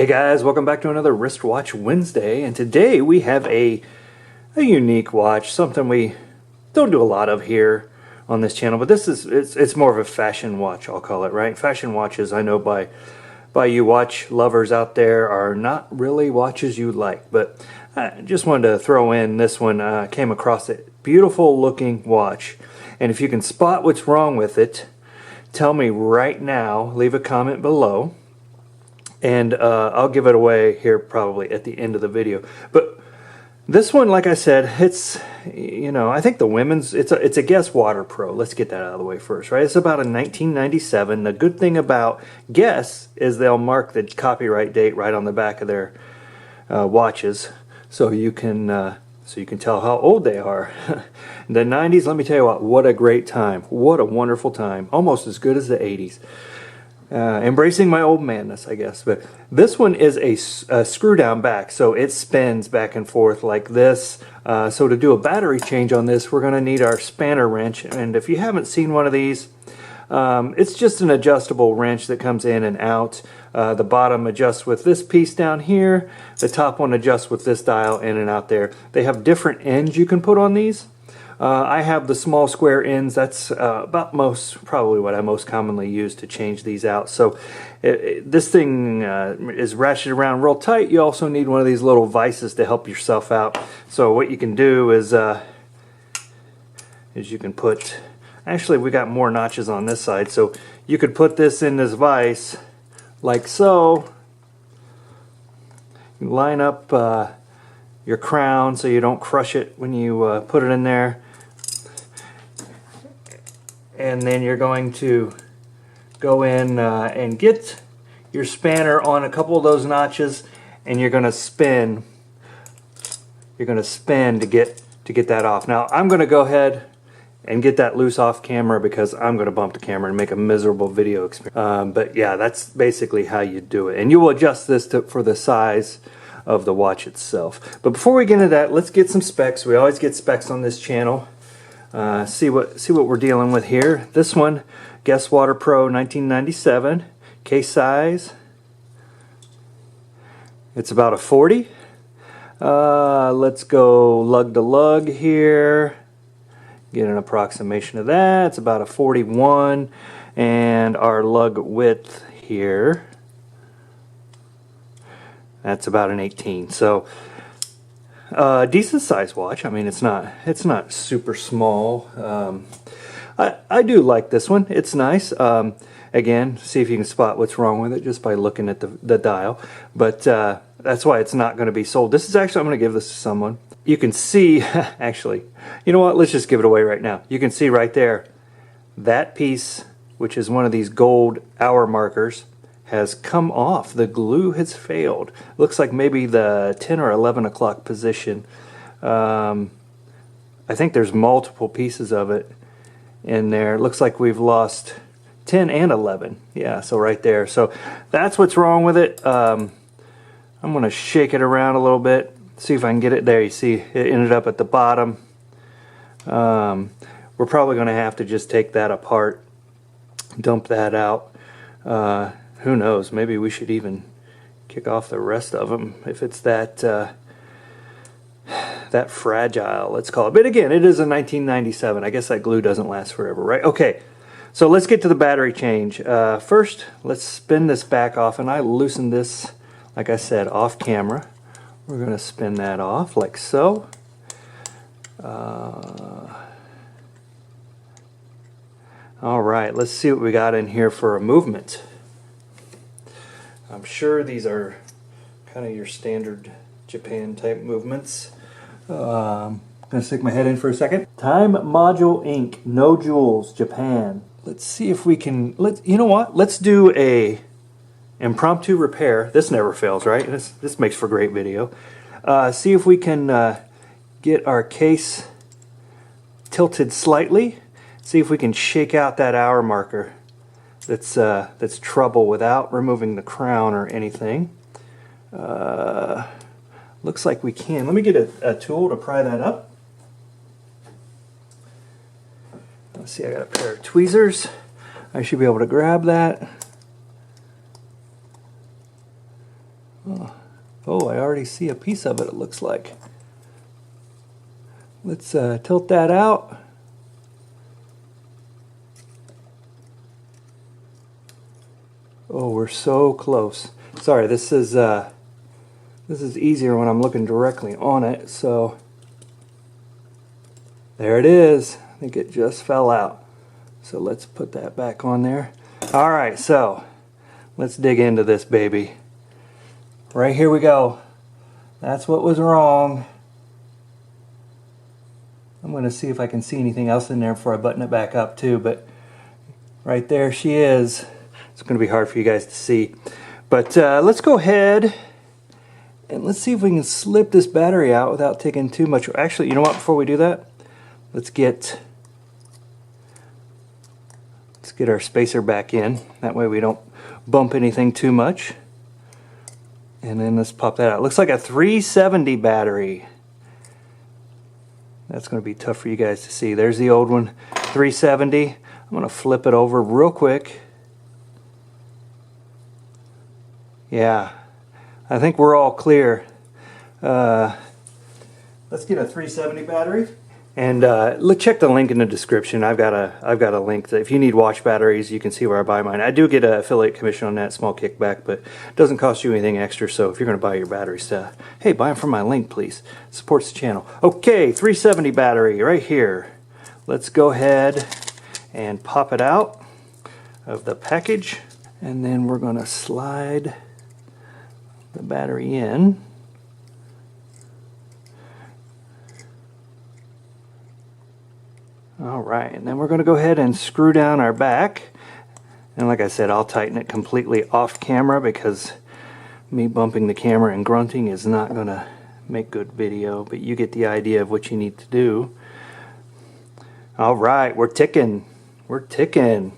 Hey guys, welcome back to another Wristwatch Wednesday, and today we have a unique watch, something we don't do a lot of here on this channel, but this is it's more of a fashion watch, I'll call it, right? Fashion watches, I know by you watch lovers out there, are not really watches you like, but I just wanted to throw in this one. Came across it. Beautiful looking watch, and if you can spot what's wrong with it, tell me right now, leave a comment below. And I'll give it away here probably at the end of the video. But this one, like I said, it's, you know, I think the women's, it's a Guess Waterpro. Let's get that out of the way first, right? It's about a 1997. The good thing about Guess is they'll mark the copyright date right on the back of their watches, so you can tell how old they are. The 90s, let me tell you what a great time. What a wonderful time. Almost as good as the 80s. Embracing my old manness, I guess. But this one is a screw down back, so it spins back and forth like this. So to do a battery change on this, we're going to need our spanner wrench. And if you haven't seen one of these, it's just an adjustable wrench that comes in and out. The bottom adjusts with this piece down here. The top one adjusts with this dial in and out there. They have different ends you can put on these. I have the small square ends. That's probably what I most commonly use to change these out. So this thing is ratcheted around real tight. You also need one of these little vices to help yourself out. So what you can do is you can put, actually we got more notches on this side, so you could put this in this vise like so. You line up your crown so you don't crush it when you put it in there. And then you're going to go in and get your spanner on a couple of those notches, and you're going to spin. You're going to spin to get that off. Now I'm going to go ahead and get that loose off camera because I'm going to bump the camera and make a miserable video experience. But yeah, that's basically how you do it. And you will adjust this for the size of the watch itself. But before we get into that, let's get some specs. We always get specs on this channel. See what we're dealing with here. This one, Guess Waterpro 1997, case size. It's about a 40. Let's go lug to lug here. Get an approximation of that. It's about a 41, and our lug width here, that's about an 18. So decent size watch. I mean, it's not super small. I do like this one. It's nice. Again, see if you can spot what's wrong with it just by looking at the dial. But that's why it's not going to be sold. This is actually, I'm going to give this to someone. You can see, actually, you know what? Let's just give it away right now. You can see right there, that piece, which is one of these gold hour markers, has come off. The glue has failed. Looks like maybe the 10 or 11 o'clock position. I think there's multiple pieces of it in there. Looks like we've lost 10 and 11. Yeah, so right there. So that's what's wrong with it. I'm going to shake it around a little bit, see if I can get it there. You see it ended up at the bottom. We're probably going to have to just take that apart, dump that out. Who knows, maybe we should even kick off the rest of them if it's that that fragile, let's call it. But again, it is a 1997. I guess that glue doesn't last forever, right? Okay, so let's get to the battery change. First, let's spin this back off, and I loosened this, like I said, off camera. We're going to spin that off like so. All right, let's see what we got in here for a movement. I'm sure these are kind of your standard Japan type movements. I'm going to stick my head in for a second. Time Module Inc. No Jewels, Japan. Let's see if we can, you know what? Let's do a impromptu repair. This never fails, right? This makes for great video. See if we can get our case tilted slightly. See if we can shake out that hour marker. That's trouble without removing the crown or anything. Looks like we can. Let me get a tool to pry that up. Let's see, I got a pair of tweezers. I should be able to grab that. Oh, I already see a piece of it, it looks like. Let's tilt that out. Oh, we're so close. Sorry, this is easier when I'm looking directly on it. So there it is. I think it just fell out. So let's put that back on there. All right, so let's dig into this baby. Right, here we go. That's what was wrong. I'm going to see if I can see anything else in there before I button it back up too, but right there she is. It's going to be hard for you guys to see. But let's go ahead and let's see if we can slip this battery out without taking too much. Actually, you know what, before we do that, let's get our spacer back in. That way we don't bump anything too much. And then let's pop that out. Looks like a 370 battery. That's going to be tough for you guys to see. There's the old one, 370. I'm going to flip it over real quick. Yeah, I think we're all clear. Let's get a 370 battery. And check the link in the description. I've got a link that if you need watch batteries, you can see where I buy mine. I do get an affiliate commission on that, small kickback, but it doesn't cost you anything extra. So if you're going to buy your batteries, hey, buy them from my link, please. Supports the channel. Okay, 370 battery right here. Let's go ahead and pop it out of the package, and then we're going to slide the battery in. Alright, and then we're going to go ahead and screw down our back. And like I said, I'll tighten it completely off camera because me bumping the camera and grunting is not going to make good video, but you get the idea of what you need to do. Alright, we're ticking. We're ticking.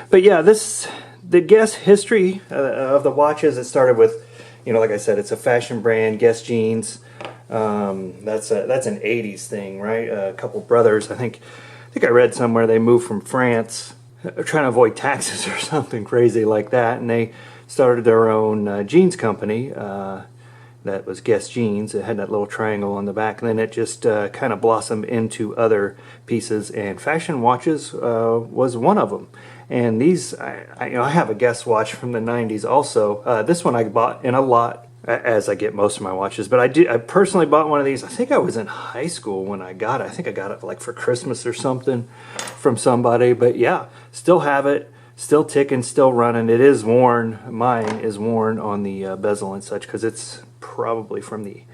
But yeah, the Guess history of the watches, it started with, you know, like I said, it's a fashion brand, Guess jeans. That's an 80s thing, right? A couple brothers, I think I read somewhere they moved from France trying to avoid taxes or something crazy like that, and they started their own jeans company that was Guess Jeans. It had that little triangle on the back, and then it just kind of blossomed into other pieces, and fashion watches was one of them. And these, I have a Guess watch from the 90s also. This one I bought in a lot, as I get most of my watches, but I personally bought one of these. I think I was in high school when I got it. I think I got it like for Christmas or something from somebody, but yeah, still have it, still ticking, still running. It is worn. Mine is worn on the bezel and such because it's probably from the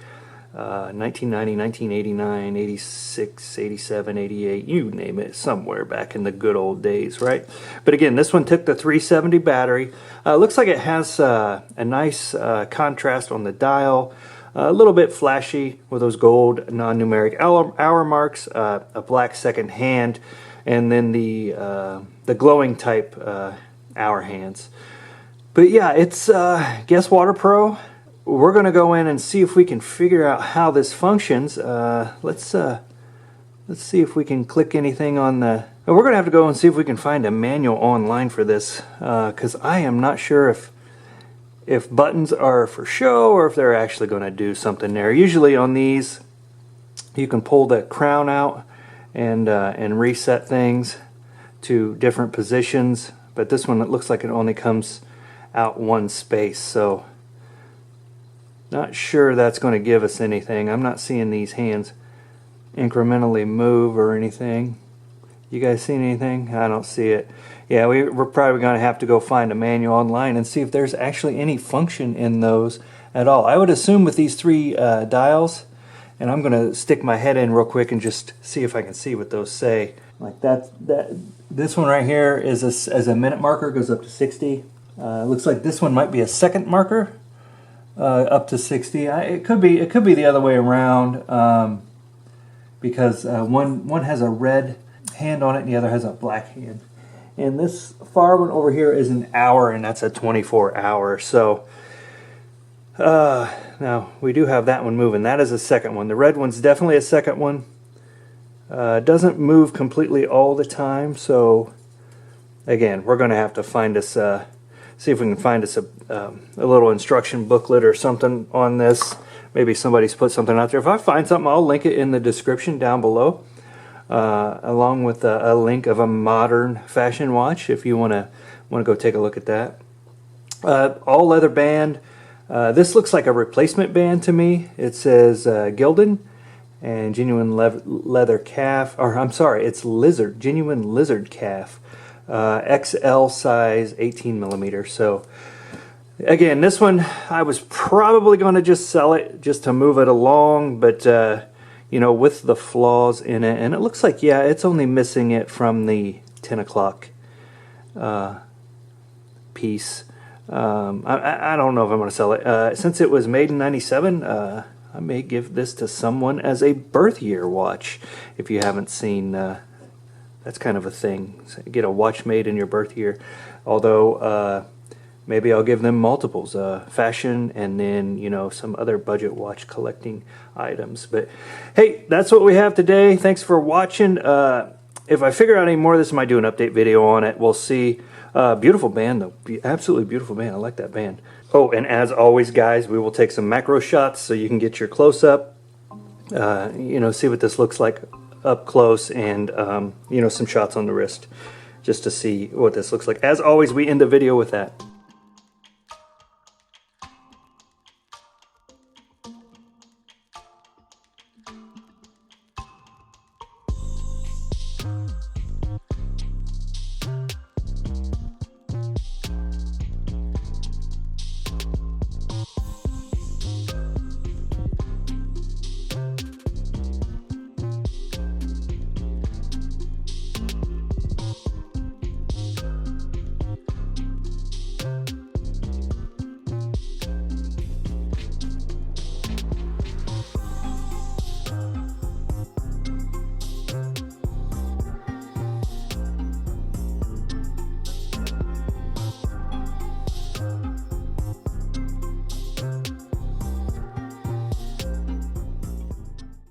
1990, 1989, 86, 87, 88, you name it, somewhere back in the good old days, right? But again, this one took the 370 battery. Looks like it has a nice contrast on the dial, a little bit flashy with those gold non-numeric hour marks, a black second hand, and then the glowing type hour hands. But yeah, it's Guess Waterpro. We're going to go in and see if we can figure out how this functions. Let's see if we can click anything on the... We're going to have to go and see if we can find a manual online for this, because I am not sure if buttons are for show or if they're actually going to do something there. Usually on these, you can pull the crown out and reset things to different positions, but this one, it looks like it only comes out one space, so not sure that's going to give us anything. I'm not seeing these hands incrementally move or anything. You guys seen anything? I don't see it. Yeah, we're probably going to have to go find a manual online and see if there's actually any function in those at all. I would assume with these three dials, and I'm going to stick my head in real quick and just see if I can see what those say. Like this one right here is as a minute marker, goes up to 60. Looks like this one might be a second marker. Up to 60. It could be the other way around, because one has a red hand on it and the other has a black hand. And this far one over here is an hour, and that's a 24 hour. So now we do have that one moving. That is a second one. The red one's definitely a second one. Doesn't move completely all the time. So again, we're going to have to find us see if we can find us a little instruction booklet or something on this. Maybe somebody's put something out there. If I find something, I'll link it in the description down below, along with a link of a modern fashion watch if you want to go take a look at that. All leather band. This looks like a replacement band to me. It says Gildan and genuine leather calf, or I'm sorry, it's genuine lizard calf, XL size, 18 millimeter. So again, this one I was probably going to just sell it just to move it along, but you know, with the flaws in it, and it looks like, yeah, it's only missing it from the 10 o'clock piece. I don't know if I'm going to sell it. Since it was made in 97, I may give this to someone as a birth year watch. If you haven't seen, that's kind of a thing. Get a watch made in your birth year. Although, maybe I'll give them multiples. Fashion and then, you know, some other budget watch collecting items. But, hey, that's what we have today. Thanks for watching. If I figure out any more of this, I might do an update video on it. We'll see. Beautiful band, though. Absolutely beautiful band. I like that band. Oh, and as always, guys, we will take some macro shots so you can get your close-up. You know, see what this looks like up close, and you know, some shots on the wrist just to see what this looks like. As always, we end the video with that.